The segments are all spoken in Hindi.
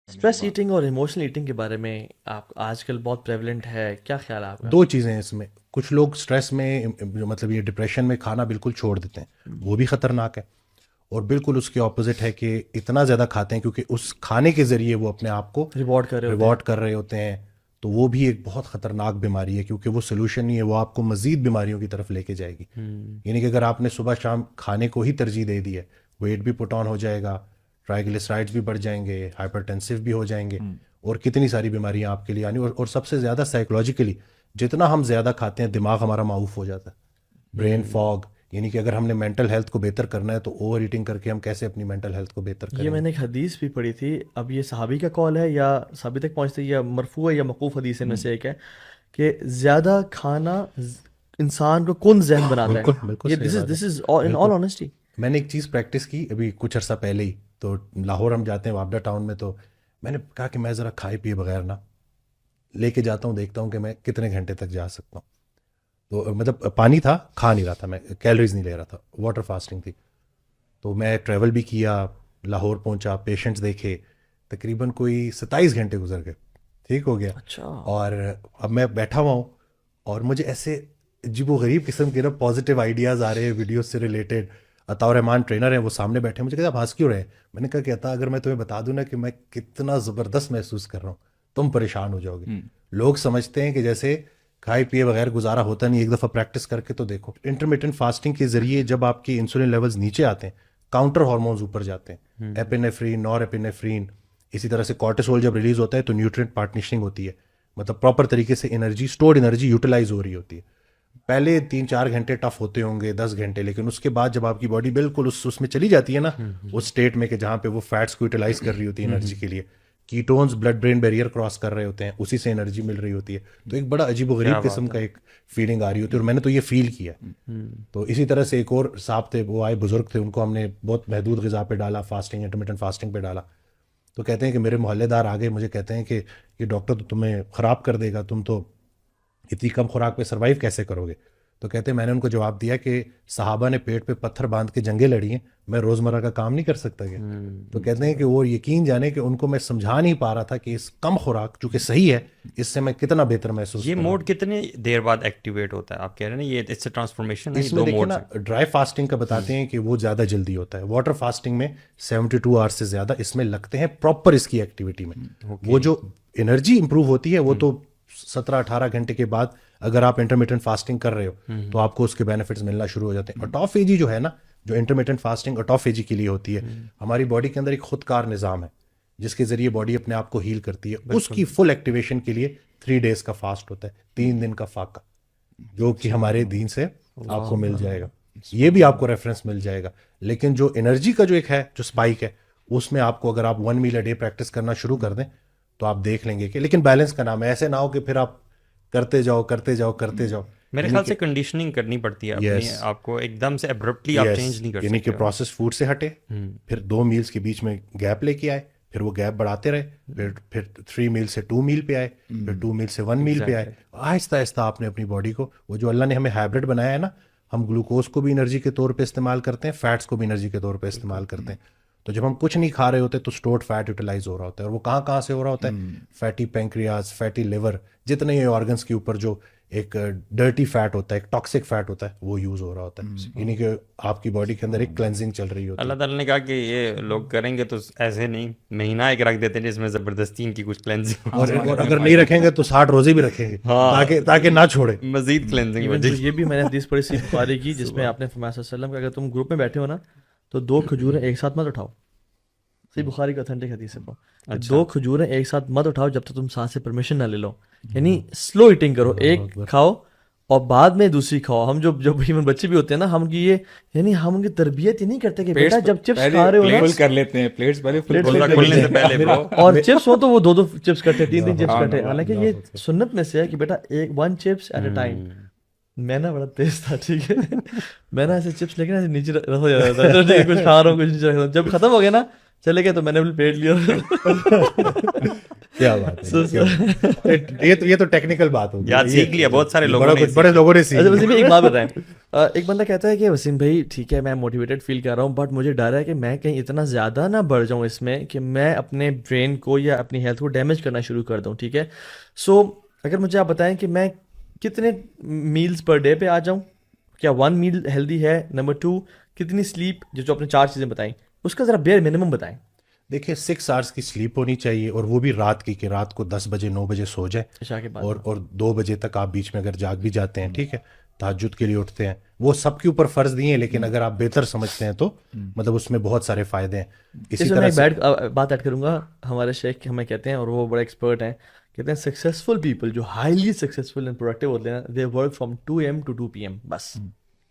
स्ट्रेस ईटिंग और इमोशनल ईटिंग के बारे में आप आजकल बहुत प्रेवलेंट है, क्या ख्याल है आपका? दो चीज़ें हैं इसमें। कुछ लोग स्ट्रेस में जो मतलब ये डिप्रेशन में खाना बिल्कुल छोड़ देते हैं, वो भी ख़तरनाक है। और बिल्कुल उसके ऑपोजिट है कि इतना ज़्यादा खाते हैं क्योंकि उस खाने के ज़रिए वो अपने आप को रिवॉर्ड कर रहे होते हैं। रिवॉर्ड कर रहे होते हैं। तो वो भी एक बहुत ख़तरनाक बीमारी है क्योंकि वो सोल्यूशन नहीं है, वो आपको मज़ीद बीमारियों की तरफ लेके जाएगी। यानी कि अगर आपने सुबह शाम खाने को ही तरजीह दे दी है, वेट भी पुट ऑन हो जाएगा, ट्राइग्लिसराइड्स भी बढ़ जाएंगे, हाइपरटेंसिव भी हो जाएंगे, और कितनी सारी बीमारियां आपके लिए आनी। और सबसे ज़्यादा साइकोलॉजिकली जितना हम ज़्यादा खाते हैं दिमाग हमारा माऊफ हो जाता है, ब्रेन फॉग। यानी कि अगर हमने मेंटल हेल्थ को बेहतर करना है तो ओवर ईटिंग करके हम कैसे अपनी मेंटल हेल्थ को बेहतर ये करेंगे। मैंने एक हदीस भी पढ़ी थी, अब ये सहाबी का कॉल है या सहाबी तक पहुंचती है या मरफू है या मौकूफ हदीस में से एक है कि ज़्यादा खाना इंसान को कौन जहन बनाता बिल्कुल है। बिल्कुल ये सही बात है। दिस इज इन ऑल बिल्कुल। ऑनेस्टी। मैंने एक चीज़ प्रैक्टिस की अभी कुछ अर्सा पहले ही। तो लाहौर हम जाते हैं वापडा टाउन में, तो मैंने कहा कि मैं ज़रा खाए पिए बगैर ना लेके जाता हूँ, देखता हूँ कि मैं कितने घंटे तक जा सकता हूँ। तो मतलब पानी था, खा नहीं रहा था, मैं कैलोरीज नहीं ले रहा था, वाटर फास्टिंग थी। तो मैं ट्रैवल भी किया, लाहौर पहुंचा, पेशेंट्स देखे, तकरीबन कोई 27 घंटे गुजर गए, ठीक हो गया। अच्छा। और अब मैं बैठा हुआ हूँ और मुझे ऐसे अजीबो गरीब किस्म के ना पॉजिटिव आइडियाज़ आ रहे हैं वीडियो से रिलेटेड। अताउर रहमान ट्रेनर हैं, वो सामने बैठे हैं, मुझे कहते आप हंस क्यों रहे हैं? मैंने कहा कि अता अगर मैं तुम्हें बता दूं ना कि मैं कितना ज़बरदस्त महसूस कर रहा हूँ, तुम परेशान हो जाओगे। लोग समझते हैं कि जैसे खाए पिए बगैर गुजारा होता नहीं, एक दफ़ा प्रैक्टिस करके तो देखो। इंटरमिटेंट फास्टिंग के ज़रिए जब आपके इंसुलिन लेवल्स नीचे आते हैं, काउंटर हार्मोन्स ऊपर जाते हैं, एपिनेफ्रीन, नॉर एपिनेफ्रीन, इसी तरह से कॉर्टिसोल जब रिलीज होता है तो न्यूट्रिएंट पार्टनिशिंग होती है, मतलब प्रॉपर तरीके से एनर्जी, स्टोर्ड एनर्जी यूटिलाइज हो रही होती है। पहले 3-4 घंटे टफ होते होंगे, 10 घंटे, लेकिन उसके बाद जब आपकी बॉडी बिल्कुल उसमें चली जाती है ना, उस स्टेट में कि जहाँ पे वो फैट्स को यूटिलाइज कर रही होती है एनर्जी के लिए, ketones blood brain barrier cross कर रहे होते हैं, उसी से एनर्जी मिल रही होती है। तो एक बड़ा अजीब गरीब क्या किस्म बात है। का एक फीलिंग आ रही होती है, और मैंने तो ये फील किया। तो इसी तरह से एक और साहब थे, वो आए बुजुर्ग थे, उनको हमने बहुत महदूद ग़िज़ा पे डाला, फास्टिंग इंटरमिटेंट फास्टिंग पे डाला। तो कहते हैं कि मेरे मोहल्लेदार आ गए, मुझे कहते हैं कि ये डॉक्टर तो तुम्हें ख़राब कर देगा, तुम तो इतनी कम खुराक पे सरवाइव कैसे करोगे? तो कहते हैं मैंने उनको जवाब दिया कि सहाबा ने पेट पे पत्थर बांध के जंगें लड़ी हैं, मैं रोज़मर्रा का काम नहीं कर सकता क्या? तो कहते हैं कि वो यकीन जाने कि उनको मैं समझा नहीं पा रहा था कि इस कम खुराक चूँकि सही है, इससे मैं कितना बेहतर महसूस ये कर रहा हूँ। मोड कितने देर बाद एक्टिवेट होता है? आप कह रहे हैं ना ये इससे ट्रांसफॉर्मेशन है, ये इसमें दो देखिए मोड्स ना, हैं। ड्राई फास्टिंग का बताते हैं कि वो ज़्यादा जल्दी होता है, वाटर फास्टिंग में 72 आवर्स से ज़्यादा इसमें लगते हैं प्रॉपर इसकी एक्टिविटी में। वो जो एनर्जी इंप्रूव होती है वो तो 17-18 घंटे के बाद अगर आप इंटरमिटेंट फास्टिंग कर रहे हो तो आपको उसके बेनिफिट्स मिलना शुरू हो जाते हैं। ऑटोफेजी जो है ना, जो इंटरमिटेंट फास्टिंग ऑटोफेजी के लिए होती है, हमारी बॉडी के अंदर एक खुदकार निज़ाम है जिसके ज़रिए बॉडी अपने आप को हील करती है। उसकी फुल एक्टिवेशन के लिए 3 डेज का फास्ट होता है, 3 दिन का फाका, जो कि हमारे दीन से आपको मिल जाएगा। ये भी आपको रेफरेंस मिल जाएगा। लेकिन जो एनर्जी का जो एक है, जो स्पाइक है, उसमें आपको अगर आप 1 मील अ डे प्रैक्टिस करना शुरू कर दें तो आप देख लेंगे कि, लेकिन बैलेंस का नाम है, ऐसे ना हो कि फिर आप करते जाओ करते जाओ करते जाओ। मेरे ख्याल से कंडीशनिंग करनी पड़ती है अपनी, यस, आपको एकदम से अब्रप्टली आप यस, चेंज नहीं कर यानी कि सकते हो। प्रोसेस फूड से हटे, फिर 2 मील्स के बीच में गैप लेके आए, फिर वो गैप बढ़ाते रहे, फिर 3 मील से 2 मील पे आए, फिर 2 मील से 1 मील पे आए। आहिस्ता आहिस्ता आपने अपनी बॉडी को, वो जो अल्लाह ने हमें हाइब्रिड बनाया है ना, हम ग्लूकोज को भी एनर्जी के तौर पे इस्तेमाल करते हैं, फैट्स को भी एनर्जी के तौर पे इस्तेमाल करते हैं। तो जब हम कुछ नहीं खा रहे होते तो स्टोर्ड फैट यूटिलाइज हो रहा होता है, और वो कहाँ कहाँ से हो रहा होता है? फैटी पेंक्रियाज, फैटी लिवर, जितने ये ऑर्गन्स के ऊपर जो एक डर्टी फैट होता है, एक टॉक्सिक फैट होता है, वो यूज हो रहा होता है। यानी कि आपकी बॉडी के अंदर एक क्लेंजिंग चल रही होती है। अल्लाह ताला ने कहा कि ये लोग करेंगे तो ऐसे नहीं, महीना एक रख देते हैं जिसमें ज़बरदस्ती इनकी कुछ क्लेंजिंग हो और अगर नहीं रखेंगे तो 60 रोजे भी रखेंगे, ताकि ताकि ना छोड़े। मजीद क्लेंजिंग हो इवन तो जाए। ये भी मैंने हदीस पढ़ी सी बुखारी की जिसमें आपने फरमाया सल्लल्लाहु अलैहि वसल्लम कि अगर तुम ग्रुप में बैठे हो ना तो 2 खजूरें एक साथ मत उठाओ। सही बुखारी का ऑथेंटिक हदीस है वो कि अच्छा। 2 खजूरें एक साथ मत उठाओ जब तक तुम सांस से परमिशन ना ले लो। यानी स्लो ईटिंग करो, एक खाओ और बाद में दूसरी खाओ। हम जो जब इवन बच्चे भी होते हैं ना, हम की ये यानी हम उनकी तरबियत ये नहीं करते कि बेटा जब चिप्स पहले खा रहे हो ना, फुल कर लेते हैं, प्लेट्स पहले फुल प्लेट्स कर फुल खुलने से लेते पहले ब्रो। और चिप्स हो तो वो 2-2 चिप्स कटे, 3-3 चिप्स हाँ, कटे। हाँ, हालांकि ये सुन्नत में से है कि बेटा एक 1 चिप्स एट अ टाइम। मैं ना बड़ा तेज था, ठीक है मैं ना ऐसे चिप्स लेके ना ऐसे नीचे रख हो जाता था, ठीक है, कुछ खा रहा हूँ कुछ नीचे रख रहा हूँ। जब खत्म हो गया ना चले गए तो मैंने अपनी प्लेट लिया क्या बात है, ये तो टेक्निकल बात होगी, याद सीख लिया बहुत सारे लोगों ने बड़े लोगों ने सीख अच्छा लिया। वसीम भाई एक बात बताएं, एक बंदा कहता है कि वसीम भाई ठीक है मैं मोटिवेटेड फील कर रहा हूँ बट मुझे डर है कि मैं कहीं इतना ज़्यादा ना बढ़ जाऊँ इसमें कि मैं अपने ब्रेन को या अपनी हेल्थ को डैमेज करना शुरू कर दूँ, ठीक है। सो अगर मुझे आप बताएं कि मैं कितने मील्स पर डे पे आ जाऊँ, क्या 1 मील हेल्दी है, नंबर 2 कितनी स्लीप, जो आपने 4 चीज़ें बताई उसका ज़रा बेयर मिनिमम बताएं। देखिए 6 आवर्स की स्लीप होनी चाहिए, और वो भी रात की, कि रात को 10 बजे 9 बजे सो जाए, इशा के बाद और 2 बजे तक आप बीच में अगर जाग भी जाते हैं, ठीक है, तहज्जुद के लिए उठते हैं, वो सबके ऊपर फर्ज नहीं है, लेकिन अगर आप बेहतर समझते हैं तो मतलब उसमें बहुत सारे फायदे हैं। इसी इसमें मैं तरह एक से बात ऐड करूंगा, हमारे शेख हमें कहते हैं और वो बड़े एक्सपर्ट हैं, कहते हैं सक्सेसफुल पीपल जो हाईली सक्सेसफुल एंड प्रोडक्टिव होते हैं they work from 2 AM to 2 PM बस।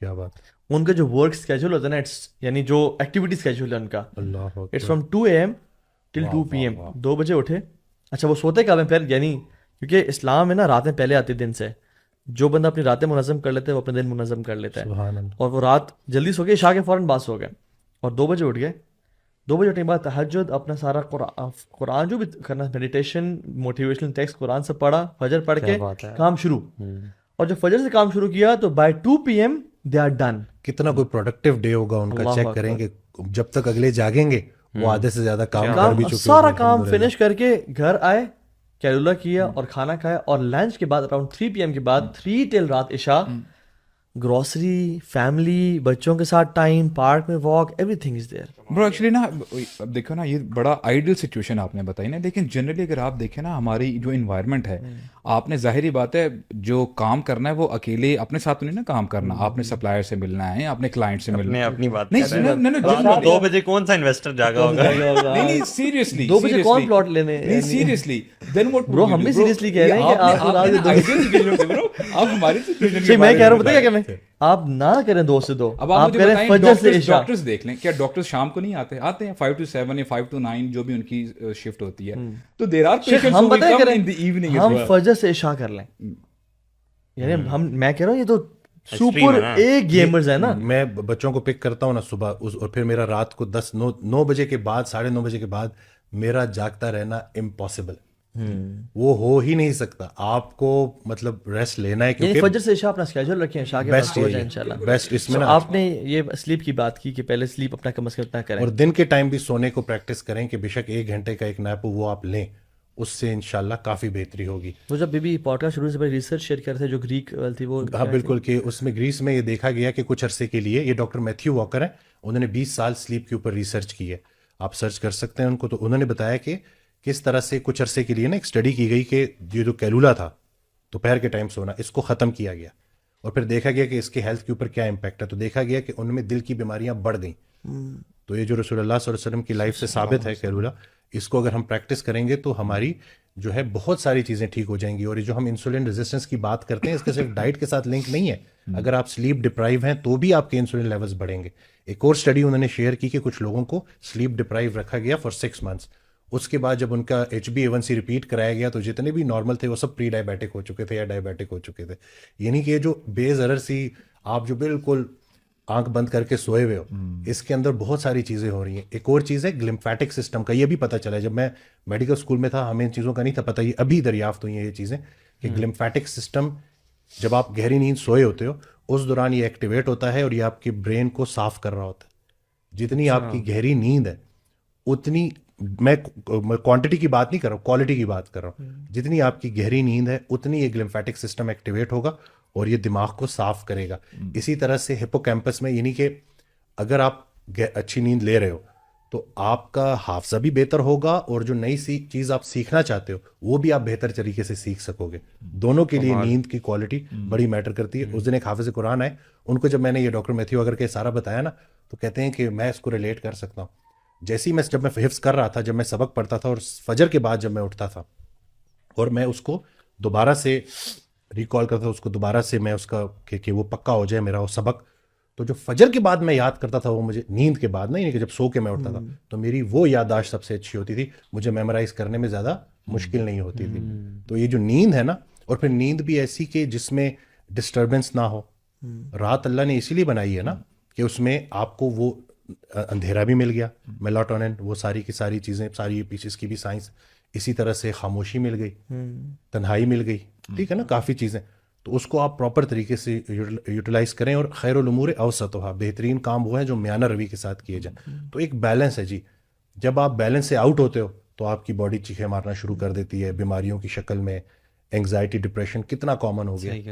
क्या बात, उनका जो वर्क स्केड्यूल होता है ना, इट्स यानी जो एक्टिविटी स्केड्यूल है उनका, अल्लाह इट्स अकबर। फ्रॉम 2 AM टिल 2 PM, 2 बजे उठे। अच्छा वो सोते कब हैं फिर, यानी क्योंकि इस्लाम में ना रातें पहले आती है दिन से, जो बंदा अपनी रातें मुनज़्ज़म कर लेता है वो अपने दिन मुनज़्ज़म कर लेता है, सुभान अल्लाह। और वो रात जल्दी सो गए, इशा के फ़ौरन बाद सो गए और 2 बजे उठ गए। 2 बजे उठने के बाद तहज्जुद अपना सारा कुरान जो भी करना, मेडिटेशन, मोटिवेशनल टेक्स्ट कुरान से पढ़ा, फजर पढ़ के बात है। काम शुरू, और जब फजर से काम शुरू किया तो by 2 PM they are done. कितना कोई प्रोडक्टिव डे होगा उनका, अल्लाह चेक अकबर। करेंगे, जब तक अगले जागेंगे वो आधे से ज्यादा काम कर भी चुके सारा होंगे, काम अल्हम्दुलिल्लाह। फिनिश करके घर आए, कैलुला किया और खाना खाया, और लंच के बाद अराउंड 3 PM के बाद 3 टिल रात इशा, ग्रोसरी, फैमिली, बच्चों के साथ टाइम, पार्क में walk, everything is there. Bro actually ना अब देखो ना, ये बड़ा आइडियल सिचुएशन आपने बताई ना, लेकिन जनरली अगर आप देखें ना हमारी जो इन्वायरमेंट है, आपने जाहिर बात है जो काम करना है वो अकेले अपने साथ तो नहीं ना काम करना, आपने सप्लायर से मिलना है, अपने क्लाइंट से मिलना अपने है। अपनी बात नहीं कर रहे हैं। सुनो, नहीं रात को 2 बजे कौन सा इन्वेस्टर जागा होगा? नहीं सीरियसली 2 बजे कौन प्लॉट लेने, नहीं सीरियसली देन व्हाट Bro, हम भी seriously कह रहे हैं कि आपको रात में 2 आप हमारी सिचुएशन सही मैं कह रहा हूँ, पता क्या मैं, आप ना करें 2 से 2, अब आप आप मुझे करें बताएं, फजर से इशा। डॉक्टर्स देख लें, क्या डॉक्टर्स शाम को नहीं आते? आते हैं 5 to 7 या 5 to 9 जो भी उनकी शिफ्ट होती है, तो देयर आर शेख, पेशेंट्स हम हु विल बताएं कम करें, इन द इवनिंग हम फजर से इशा कर लें, यानी हम, मैं कह रहा हूँ ये तो सुपर है ना। ए गेमर्स है ना। मैं बच्चों को पिक करता हूँ ना सुबह और फिर मेरा रात को 9 बजे के बाद, 9:30 बजे के बाद मेरा जागता रहना इम्पॉसिबल, वो हो ही नहीं सकता। आपको मतलब रेस्ट लेना है, यानी क्योंकि फजर से इशा अपना स्केड्यूल रखें, इशा के बाद बेस्ट सो जाए इंशाल्लाह। बेस्ट इसमें So, ना, आपने ये स्लीप की बात की कि पहले स्लीप अपना कम से कम इतना करें, और दिन के टाइम भी सोने को प्रैक्टिस करें कि बेशक 1 घंटे का एक नैप हो वो आप लें, उससे इंशाल्लाह काफ़ी बेहतरी होगी। वो जब बीबी पॉडकास्ट शुरू से पहले रिसर्च शेयर कर रहे थे जो ग्रीक थी वो, हाँ बिल्कुल, कि उसमें ग्रीस में ये देखा गया कि कुछ अरसे के लिए, ये डॉक्टर मैथ्यू वॉकर हैं, उन्होंने 20 साल स्लीप के ऊपर रिसर्च की है, आप सर्च कर सकते हैं उनको। तो उन्होंने बताया कि किस तरह से कुछ अरसे के लिए ना एक स्टडी की गई कि ये जो कैलुला था दोपहर के टाइम सोना, इसको ख़त्म किया गया, और फिर देखा गया कि इसके हेल्थ के ऊपर क्या इम्पैक्ट है। तो देखा गया कि उनमें दिल की बीमारियां बढ़ गई। तो ये जो रसूलुल्लाह सल्लल्लाहु अलैहि वसल्लम की लाइफ से साबित है कैलुला, इसको अगर हम प्रैक्टिस करेंगे तो हमारी जो है बहुत सारी चीज़ें ठीक हो जाएंगी। और ये जो हम इंसुलिन रेजिस्टेंस की बात करते हैं, इसका सिर्फ डाइट के साथ लिंक नहीं है, अगर आप स्लीप डिप्राइव हैं तो भी आपके इंसुलिन लेवल्स बढ़ेंगे। एक और स्टडी उन्होंने शेयर की कि कुछ लोगों को स्लीप डिप्राइव रखा गया फॉर 6 मंथ्स, उसके बाद जब उनका HbA1c रिपीट कराया गया तो जितने भी नॉर्मल थे वो सब प्री डायबिटिक हो चुके थे या डायबिटिक हो चुके थे। यानी कि ये जो बेज़रर सी, आप जो बिल्कुल आंख बंद करके सोए हुए हो, इसके अंदर बहुत सारी चीज़ें हो रही हैं। एक और चीज़ है ग्लिम्फेटिक सिस्टम का, ये भी पता चला है, जब मैं मेडिकल स्कूल में था हमें इन चीज़ों का नहीं था पता, ये अभी दरियाफ्त हुई हैं ये चीज़ें कि ग्लिम्फेटिक सिस्टम जब आप गहरी नींद सोए होते हो उस दौरान ये एक्टिवेट होता है और ये आपके ब्रेन को साफ कर रहा होता है। जितनी आपकी गहरी नींद है उतनी, मैं क्वांटिटी की बात नहीं कर रहा हूँ, क्वालिटी की बात कर रहा हूँ, जितनी आपकी गहरी नींद है उतनी ये ग्लिम्फेटिक सिस्टम एक्टिवेट होगा और ये दिमाग को साफ करेगा। इसी तरह से हिप्पोकैम्पस में, यानी कि अगर आप अच्छी नींद ले रहे हो तो आपका हाफजा भी बेहतर होगा और जो नई सी चीज़ आप सीखना चाहते हो वो भी आप बेहतर तरीके से सीख सकोगे। दोनों के लिए नींद की क्वालिटी बड़ी मैटर करती है। उस दिन एक हाफिज कुरान आए, उनको जब मैंने ये डॉक्टर मैथ्यू अगर के सारा बताया ना, तो कहते हैं कि मैं इसको रिलेट कर सकता हूँ। जैसे ही जब मैं हिफ्स कर रहा था, जब मैं सबक पढ़ता था और फजर के बाद जब मैं उठता था और मैं उसको दोबारा से रिकॉल करता था, उसको दोबारा से मैं उसका कि वो पक्का हो जाए मेरा वो सबक, तो जो फजर के बाद मैं याद करता था वो मुझे नींद के बाद नहीं, कि जब सो के मैं उठता था तो मेरी वो याददाश्त सबसे अच्छी होती थी, मुझे मेमोराइज करने में ज़्यादा मुश्किल नहीं होती थी। तो ये जो नींद है ना, और फिर नींद भी ऐसी कि जिसमें डिस्टर्बेंस ना हो। रात अल्लाह ने इसीलिए बनाई है ना कि उसमें आपको वो अंधेरा भी मिल गया, मेलाटोनिन, वो सारी की सारी चीज़ें, सारी पीछे इसकी भी साइंस, इसी तरह से खामोशी मिल गई, तन्हाई मिल गई, ठीक है ना, काफ़ी चीज़ें। तो उसको आप प्रॉपर तरीके से यूटिलाइज करें। और खैरुल उमूर अवसतुहा, बेहतरीन काम वो है जो म्याना रवि के साथ किए जाए। तो एक बैलेंस है जी। जब आप बैलेंस से आउट होते हो तो आपकी बॉडी चीखें मारना शुरू कर देती है बीमारियों की शक्ल में। एंग्जाइटी, डिप्रेशन कितना कॉमन हो गया। सही कहा।